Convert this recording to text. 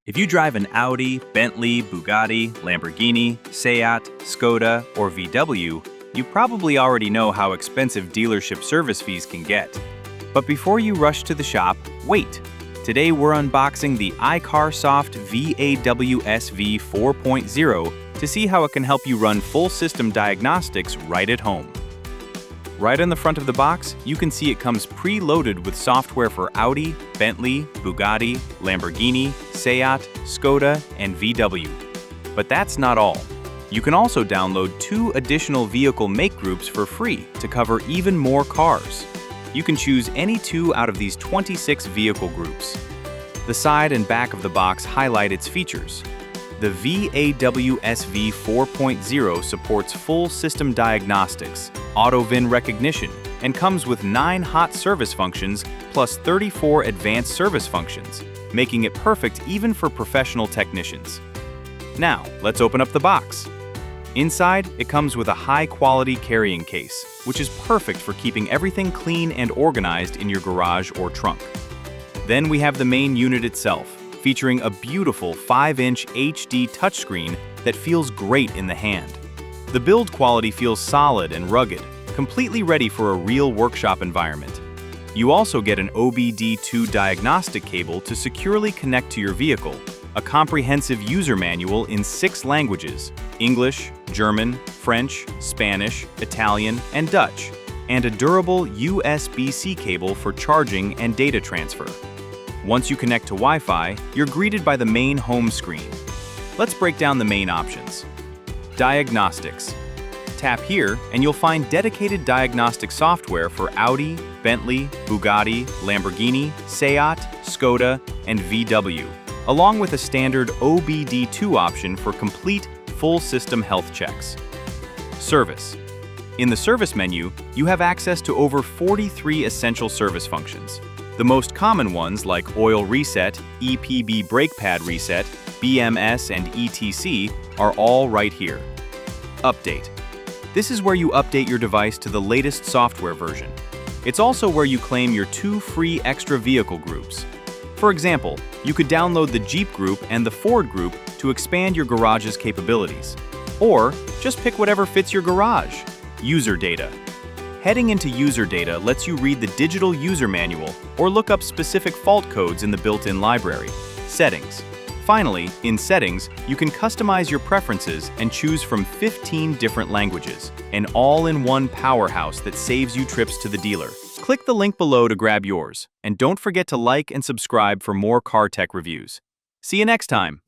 If you drive an Audi, Bentley, Bugatti, Lamborghini, Seat, Skoda, or VW, you probably already know how expensive dealership service fees can get. But before you rush to the shop, wait! Today we're unboxing the iCarsoft VAWS V4.0 to see how it can help you run full system diagnostics right at home. Right on the front of the box, you can see it comes pre-loaded with software for Audi, Bentley, Bugatti, Lamborghini, Seat, Skoda, and VW. But that's not all. You can also download 2 additional vehicle make groups for free to cover even more cars. You can choose any 2 out of these 26 vehicle groups. The side and back of the box highlight its features. The VAWS V4.0 supports full system diagnostics, auto VIN recognition, and comes with 9 hot service functions plus 34 advanced service functions, making it perfect even for professional technicians. Now, let's open up the box. Inside, it comes with a high-quality carrying case, which is perfect for keeping everything clean and organized in your garage or trunk. Then we have the main unit itself, featuring a beautiful 5-inch HD touchscreen that feels great in the hand. The build quality feels solid and rugged, completely ready for a real workshop environment. You also get an OBD2 diagnostic cable to securely connect to your vehicle, a comprehensive user manual in 6 languages: English, German, French, Spanish, Italian, and Dutch, and a durable USB-C cable for charging and data transfer. Once you connect to Wi-Fi, you're greeted by the main home screen. Let's break down the main options. Diagnostics. Tap here and you'll find dedicated diagnostic software for Audi, Bentley, Bugatti, Lamborghini, Seat, Skoda, and VW, along with a standard OBD2 option for complete, full system health checks. Service. In the service menu, you have access to over 43 essential service functions. The most common ones like oil reset, EPB brake pad reset, BMS, and ETC are all right here. Update. This is where you update your device to the latest software version. It's also where you claim your 2 free extra vehicle groups. For example, you could download the Jeep group and the Ford group to expand your garage's capabilities. Or just pick whatever fits your garage. User data. Heading into user data lets you read the digital user manual or look up specific fault codes in the built-in library. Settings. Finally, in settings, you can customize your preferences and choose from 15 different languages, an all-in-one powerhouse that saves you trips to the dealer. Click the link below to grab yours, and don't forget to like and subscribe for more car tech reviews. See you next time!